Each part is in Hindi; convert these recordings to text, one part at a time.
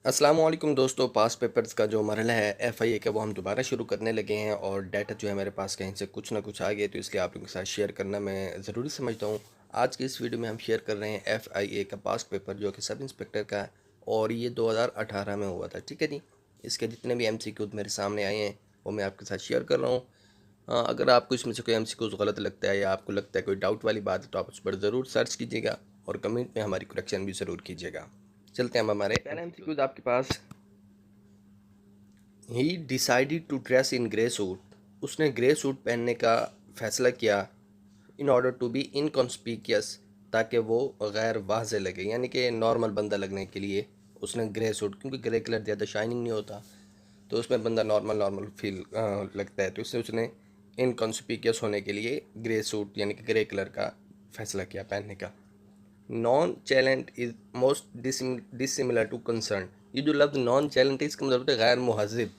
अस्सलाम वालेकुम दोस्तों। पास पेपर्स का जो मरहला है एफआईए का वो हम दोबारा शुरू करने लगे हैं और डाटा जो है मेरे पास कहीं से कुछ ना कुछ आ गया, तो इसलिए आप लोगों के साथ शेयर करना मैं ज़रूरी समझता हूँ। आज की इस वीडियो में हम शेयर कर रहे हैं एफआईए का पास पेपर जो कि सब इंस्पेक्टर का है और ये 2018 में हुआ था। ठीक है जी, इसके जितने भी एमसीक्यूज मेरे सामने आए हैं वो मैं आपके साथ शेयर कर रहा हूँ। अगर आपको इसमें से कोई एमसीक्यूज गलत लगता है या आपको लगता है कोई डाउट वाली बात है तो आप उस पर ज़रूर सर्च कीजिएगा और कमेंट में हमारी करेक्शन भी ज़रूर कीजिएगा। चलते हैं हम हमारे पहला एमसीक्यूज आपके पास। He decided to dress in grey suit. उसने ग्रे सूट पहनने का फैसला किया in order to be inconspicuous, ताकि वो गैर वाज़े लगे, यानी कि नॉर्मल बंदा लगने के लिए उसने ग्रे सूट, क्योंकि ग्रे कलर ज़्यादा शाइनिंग नहीं होता तो उसमें बंदा नॉर्मल नॉर्मल फील लगता है, तो इससे उसने इनकॉन्स्पिकियस होने के लिए ग्रे सूट यानी कि ग्रे कलर का फैसला किया पहनने का। Nonchalant is most dissimilar to concern. ये जो लफ्ज़ नॉन चैलेंट है इसका मतलब होता है गैर मुहज़्ज़ब,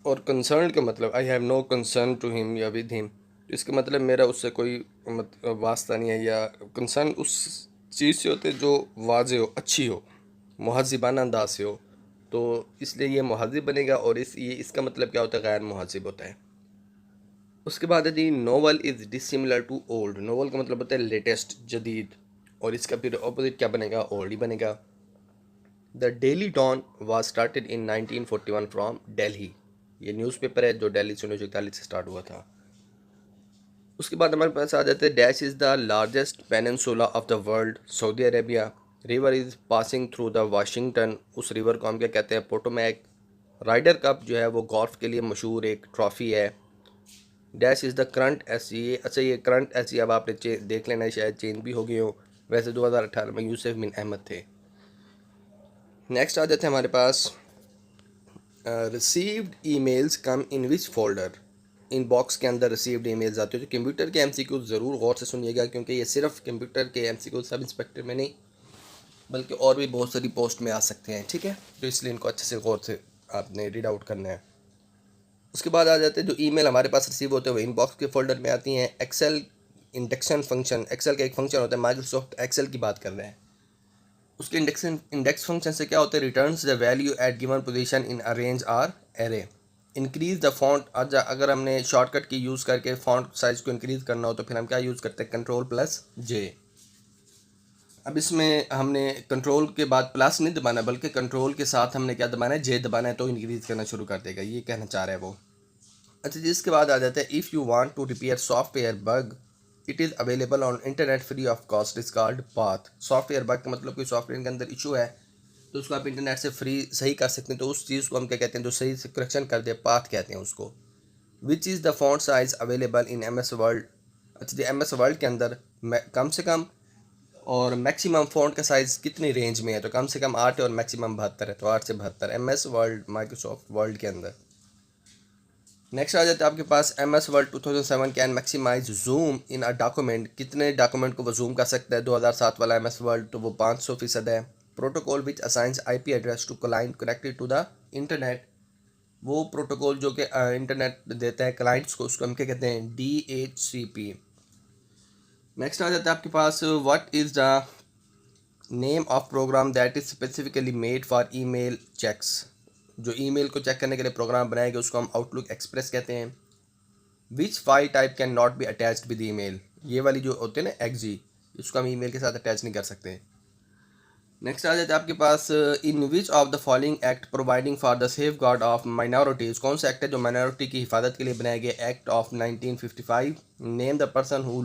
और कंसर्न का मतलब I have no concern to him या विद हिम, तो इसका मतलब मेरा उससे कोई वास्ता नहीं है, या कंसर्न उस चीज़ से होते जो वाज़े हो, अच्छी हो, मुहज़्ज़िबाना अंदाज से हो, तो इसलिए ये मुहज़्ज़िब बनेगा। और ये इसका मतलब क्या होता है, गैर मुहज़्ज़िब होता है। उसके बाद है जी novel is dissimilar to old. Novel का मतलब होता है लेटेस्ट, जदीद, और इसका फिर ऑपोजिट क्या बनेगा, ओल्ड ही बनेगा। The Daily Dawn was started in 1941 from Delhi. ये न्यूज़पेपर है जो दिल्ली से 1941 से स्टार्ट हुआ था। उसके बाद हमारे पास आ जाते हैं dash is the largest peninsula of the world, Saudi Arabia. River is passing through the Washington. उस रिवर को हम क्या कहते हैं, पोटोमैक। राइडर कप जो है वो गोल्फ के लिए मशहूर एक ट्रॉफ़ी है। Dash is the current S, ये अच्छा ये करंट एस अब आपने देख लेना है, शायद चेंज भी हो गई हो। वैसे 2018 में यूसुफ बिन अहमद थे। नेक्स्ट आ जाते हैं हमारे पास रिसीव्ड ईमेल्स कम इन विच फोल्डर। इनबॉक्स के अंदर रिसीव्ड ईमेल्स आते हो तो कंप्यूटर के एमसीक्यू ज़रूर गौर से सुनिएगा, क्योंकि ये सिर्फ कंप्यूटर के एमसीक्यू सब इंस्पेक्टर में नहीं बल्कि और भी बहुत सारी पोस्ट में आ सकते हैं। ठीक है, तो इसलिए इनको अच्छे से गौर से आपने रीड आउट करना है। उसके बाद आ जाते हैं जो ईमेल हमारे पास रिसीव होते हुए इनबॉक्स के फोल्डर में आती हैं। एक्सेल इंडेक्शन फंक्शन, एक्सेल का एक फंक्शन होता है, माइक्रोसॉफ्ट एक्सेल की बात कर रहे हैं। उसके इंडेक्स फंक्शन से क्या होता है, returns the value at given position in a range or array. Increase the font, अगर हमने शॉर्टकट की यूज़ करके फॉन्ट साइज को इंक्रीज करना हो तो फिर हम क्या यूज़ करते हैं, कंट्रोल प्लस जे। अब इसमें हमने कंट्रोल के बाद प्लस नहीं दबाना बल्कि कंट्रोल के साथ हमने क्या दबाना है, जे दबाना है, तो इंक्रीज करना शुरू कर देगा, ये कहना चाह रहा है वो। अच्छा जी, इसके बाद आ जाता है if you want to repair software bug it is available on internet free of cost, is called path. Software bug का मतलब कोई सॉफ्टवेयर के अंदर इशू है तो उसको आप इंटरनेट से फ्री सही कर सकते हैं, तो उस चीज़ को हम क्या कहते हैं, जो सही से करेक्शन कर दे, पाथ कहते हैं उसको। Which is the font size available in M S Word. अच्छा जी, एम एस वर्ल्ड के अंदर कम से कम और मैक्सिमम फ़ॉन्ट का साइज़ कितनी रेंज में है, तो कम से कम 8 है और मैक्सिमम 72 है, तो 8 से 72 M S Word Microsoft Word के अंदर। नेक्स्ट आ जाता है आपके पास M S Word 2007 can maximize zoom in a document. कितने डॉक्यूमेंट को वो जूम कर सकता है, 2007 वाला एम एस वर्ल्ड तो वो 500% है। Protocol which assigns IP address to client connected to the internet. वो प्रोटोकॉल जो कि इंटरनेट देता है क्लाइंट्स को, उसको हम क्या कहते हैं, DHCP। नेक्स्ट आ जाता है आपके पास what is the name of program that is specifically made for email checks. जो ईमेल को चेक करने के लिए प्रोग्राम बनाया गया उसको हम आउटलुक एक्सप्रेस कहते हैं। Which file type can not be attached with email. ये वाली जो होते हैं ना एक्जी, इसको हम ईमेल के साथ अटैच नहीं कर सकते। नेक्स्ट आ जाता है आपके पास in which of the following act providing for the safeguard of minorities. कौन सा एक्ट है जो माइनॉरिटी की हिफाजत के लिए बनाया गया, act of 1955। Name the person who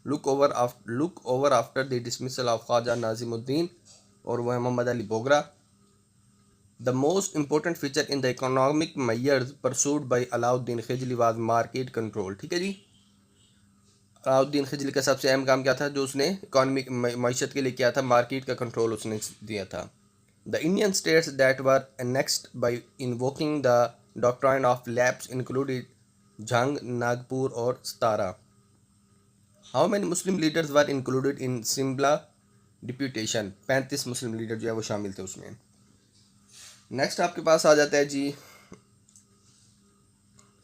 look over after the dismissal of Khwaja Nazimuddin, और वह है Mohammad Ali Bogra. The most important feature in the economic measures pursued by Alauddin खिजली वाज मार्केट कंट्रोल। ठीक है जी, अलाउद्दीन खिजली का सबसे अहम काम क्या था जो उसने इकोनॉमिक मीशत के लिए किया था, मार्केट का कंट्रोल उसने दिया था। The Indian states that were annexed by invoking the doctrine of lapse included Jhang, Nagpur और Satara. How many Muslim leaders were included in Shimla deputation. 35 Muslim leader जो है वो शामिल थे उसमें। नेक्स्ट आपके पास आ जाता है जी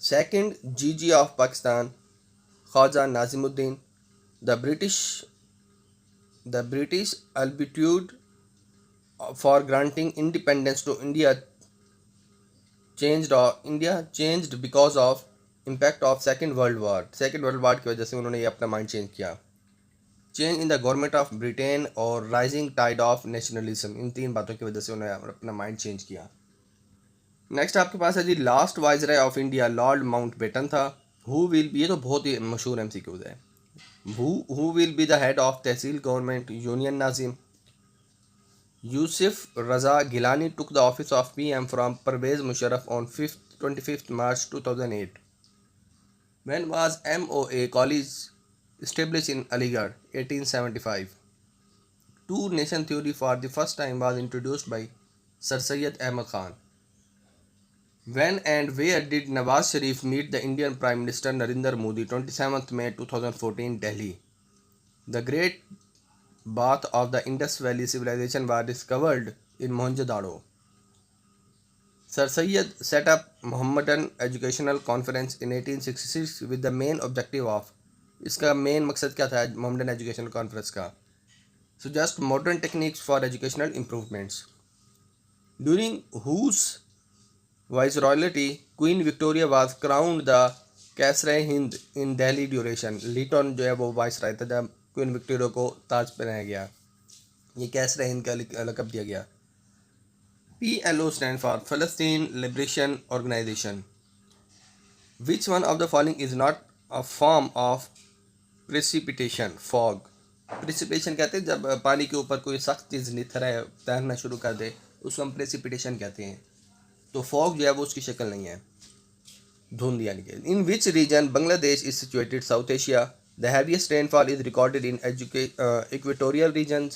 second GG of Pakistan, Khwaja Nazimuddin. The British the British अल्बिट्यूड for granting independence to India changed because of impact of Second World War. Second world war की वजह से उन्होंने ये अपना माइंड चेंज किया. Change in the government of Britain और राइजिंग टाइड ऑफ नेशनलिज्म, इन तीन बातों की वजह से उन्होंने अपना माइंड चेंज किया. नेक्स्ट आपके पास है जी last viceroy of India Lord Mountbatten था. हु विल बी, ये तो बहुत ही मशहूर MCQs है. Who will be the head of tehsil government union nazim. Yusuf Raza Gilani took the office of PM from Pervez Musharraf on 25th March 2008. When was MOA College established in Aligarh? 1875. Two-nation theory for the first time was introduced by Sir Syed Ahmad Khan. When and where did Nawaz Sharif meet the Indian Prime Minister Narendra Modi? 27th May 2014, Delhi. The Great Bath of the Indus Valley Civilization was discovered in Mohenjo-daro. Sir Syed set up Mohammedan Educational Conference in 1866 with the main objective of, इसका मेन मकसद क्या था मोहम्मदन एजुकेशनल कॉन्फ्रेंस का? Suggest modern techniques for educational improvements. During whose viceroyalty Queen Victoria was crowned the Kaisar Hind in Delhi duration. Lytton जो है वो वाइसराय था जब क्वीन विक्टोरिया को ताज पहनाया गया. ये कैसर हिंद का लक़ब दिया गया. PLO स्टैंड फॉर फ़लस्तीन liberation organisation. Which one of the following is not a form of precipitation? Fog. Precipitation कहते हैं जब पानी के ऊपर कोई सख्त चीज़ निथर तैरना शुरू कर दे, उसको हम प्रेसिपिटेशन कहते हैं. तो फॉग जो है वो उसकी शक्ल नहीं है, धुंध यानी कि. In which region Bangladesh is situated? South Asia. The heaviest rainfall is recorded in equatorial regions,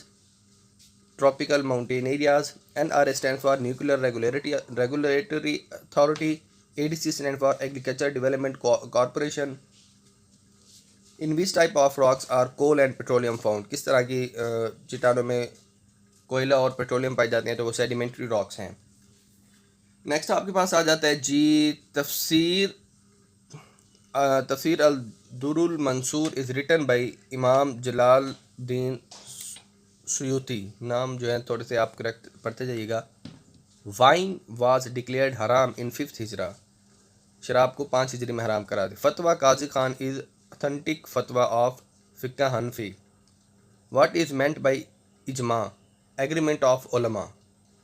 tropical mountain areas. NRA stands for Nuclear Regulatory Authority. ADC stands for Agriculture Development Corporation. In which type of rocks are coal and petroleum found? किस तरह की चट्टानों में कोयला और पेट्रोलियम पाई जाती हैं? तो वो सेडिमेंट्री रॉक्स हैं. नेक्स्ट आपके पास आ जाता है जी तफसीर अल दुरुल मंसूर इज़ रिटन बाई इमाम जलालुद्दीन सुयूती. नाम जो है थोड़े से आप करेक्ट पढ़ते जाइएगा. वाइन वाज डिक्लेयर्ड हराम इन 5th हिजरा. शराब को 5 हिजरी में हराम करा दे. Fatwa Qazi Khan is authentic fatwa of fiqh Hanafi. What is meant by ijma? Agreement of ulama.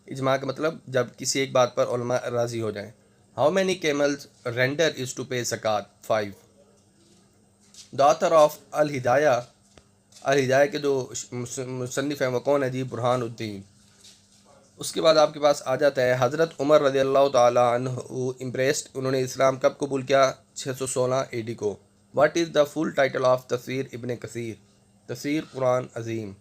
इजमा का मतलब जब किसी एक बात पर उलमा राज़ी हो जाएं. How many camels render is to pay ज़कात? 5. द ऑथर ऑफ अल हिदाया के जो मुसन्निफ़ हैं वो कौन है जी? बुरहानुद्दीन. उसके बाद आपके पास आ जाता है हज़रत उमर रज़ियल्लाहु ताला अन्हु इम्प्रेस्ड. उन्होंने इस्लाम कब कबूल किया? 616 AD को. What is the full title of तफसीर इब्न कसीर? तफसीर कुरान अज़ीम.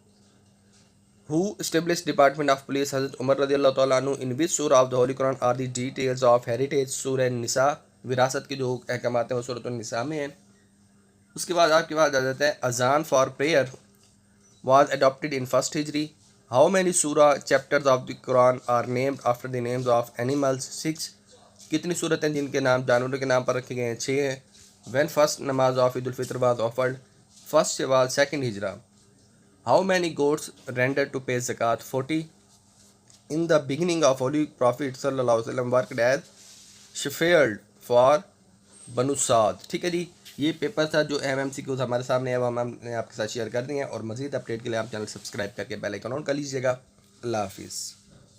Who established Department of Police? Hazrat Umar रज़ियल्लाहु ताला अन्हु. In which surah of the Holy Quran are the details of heritage? सूरह निसा. विरासत के जो अहकामात हैं वो सूरह निसा में हैं. उसके बाद आपके पास आ जाता है अजान for prayer was adopted in 1st Hijri. How many surah chapters of the Quran are named after the names of animals? 6. कितनी सूरत हैं जिनके नाम जानवरों के नाम पर रखे गए हैं? 6 हैं. When first नमाज of Eid ul Fitr was offered? 1st Shawwal 2nd हिजरा. How many goats rendered to pay zakat? 40. In the beginning of Holy Prophet sallallahu alaihi wasallam worked as shepherd for Banu Saad. ठीक है जी, ये पेपर था जो MCQs हमारे सामने है वो हमने आपके साथ शेयर कर दिए हैं. और मज़ीद अपडेट के लिए आप चैनल सब्सक्राइब करके बेल आइकन ऑन कर लीजिएगा. अल्लाह हाफिज़.